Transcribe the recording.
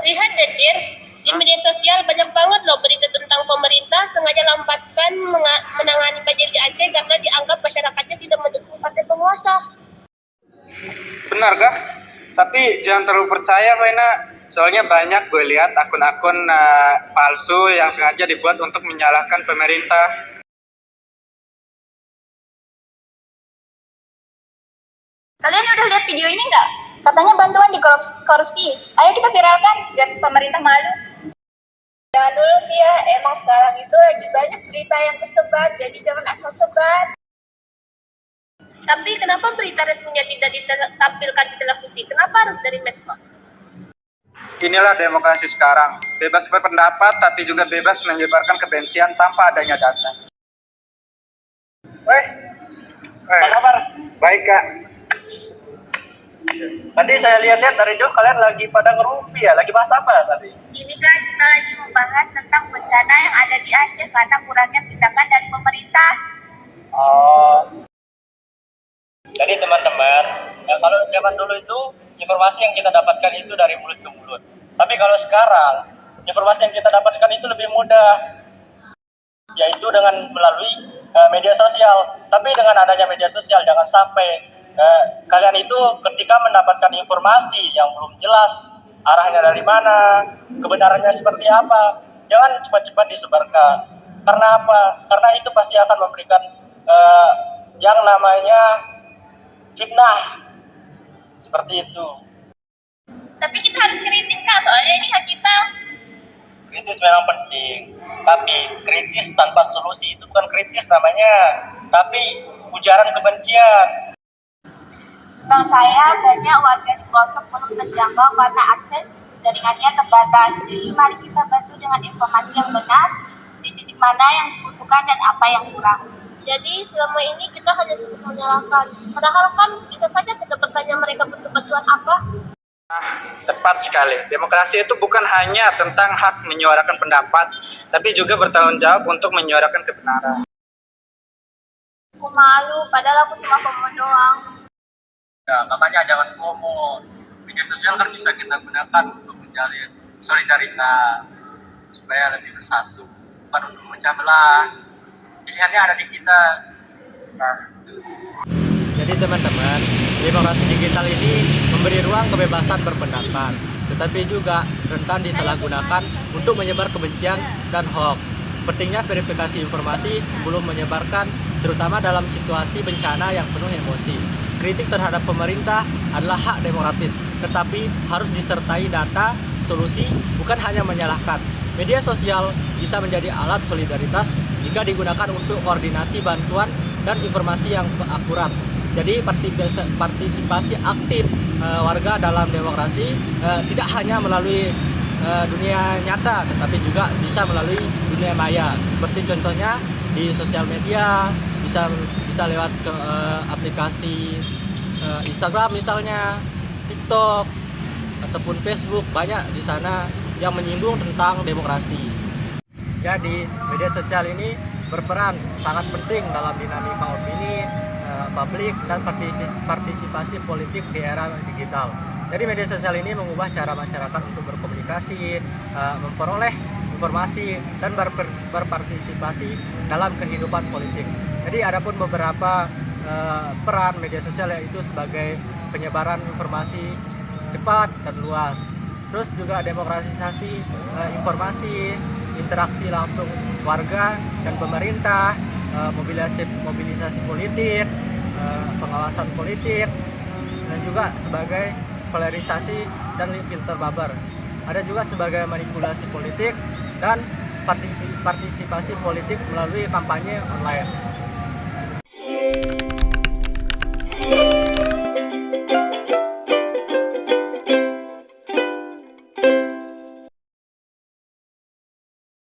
Lihat deh, Tir. Di media sosial banyak banget loh berita tentang pemerintah sengaja lambatkan menangani banjir di Aceh karena dianggap masyarakatnya tidak mendukung partai penguasa. Benar kah? Tapi jangan terlalu percaya, Vena. Soalnya banyak gue lihat akun-akun palsu yang sengaja dibuat untuk menyalahkan pemerintah. Kalian udah lihat video ini nggak? Katanya bantuan di korupsi. Ayo kita viralkan biar pemerintah malu. Jangan dulu, Via. Emang sekarang itu lagi banyak berita yang kesebar, jadi jangan asal sebar. Tapi kenapa berita resminya tidak ditampilkan di televisi? Kenapa harus dari medsos? Inilah demokrasi sekarang. Bebas berpendapat, tapi juga bebas menyebarkan kebencian tanpa adanya data. Apa kabar? Baik, Kak. Tadi saya lihat-lihat dari jauh kalian lagi pada ngerumpi ya, lagi bahas apa tadi? Ini kan kita lagi membahas tentang bencana yang ada di Aceh karena kurangnya tindakan dari pemerintah. Oh. Jadi teman-teman, ya kalau zaman dulu itu informasi yang kita dapatkan itu dari mulut ke mulut. Tapi kalau sekarang informasi yang kita dapatkan itu lebih mudah, yaitu dengan melalui media sosial. Tapi dengan adanya media sosial jangan sampai kalian itu ketika mendapatkan informasi yang belum jelas arahnya dari mana, kebenarannya seperti apa, jangan cepat-cepat disebarkan. Karena apa? Karena itu pasti akan memberikan yang namanya fitnah. Seperti itu. Tapi kita harus kritis Kak, soalnya ini hak kita. Kritis memang penting, tapi kritis tanpa solusi itu bukan kritis namanya, tapi ujaran kebencian. Bang saya banyak warga di pelosok belum terjangkau karena akses jaringannya terbatas. Jadi mari kita bantu dengan informasi yang benar di titik mana yang dibutuhkan dan apa yang kurang. Jadi selama ini kita hanya sibuk menyalahkan. Padahal kan bisa saja kita bertanya mereka butuh bantuan apa. Tepat sekali. Demokrasi itu bukan hanya tentang hak menyuarakan pendapat, tapi juga bertanggung jawab untuk menyuarakan kebenaran. Aku malu, padahal aku cuma FOMO doang. Ya, makanya jangan FOMO. Media sosial kan bisa kita gunakan untuk menjalin solidaritas supaya lebih bersatu, bukan untuk memecah belah. Pilihannya ada di kita. Nah, itu. Jadi teman-teman, demokrasi digital ini memberi ruang kebebasan berpendapat, tetapi juga rentan disalahgunakan untuk menyebar kebencian dan hoax. Pentingnya verifikasi informasi sebelum menyebarkan, terutama dalam situasi bencana yang penuh emosi. Kritik terhadap pemerintah adalah hak demokratis, tetapi harus disertai data, solusi, bukan hanya menyalahkan. Media sosial bisa menjadi alat solidaritas jika digunakan untuk koordinasi bantuan dan informasi yang akurat. Jadi partisipasi aktif warga dalam demokrasi tidak hanya melalui dunia nyata, tetapi juga bisa melalui dunia maya. Seperti contohnya di sosial media, bisa lewat ke aplikasi Instagram misalnya, TikTok ataupun Facebook, banyak di sana yang menyinggung tentang demokrasi. Jadi media sosial ini berperan sangat penting dalam dinamika opini publik dan partisipasi politik di era digital. Jadi media sosial ini mengubah cara masyarakat untuk berkomunikasi, memperoleh informasi dan berpartisipasi dalam kehidupan politik. Jadi adapun beberapa peran media sosial yaitu sebagai penyebaran informasi cepat dan luas. Terus juga demokratisasi informasi, interaksi langsung warga dan pemerintah, mobilisasi politik, pengawasan politik, dan juga sebagai polarisasi dan filter bubble. Ada juga sebagai manipulasi politik dan partisipasi politik melalui kampanye online.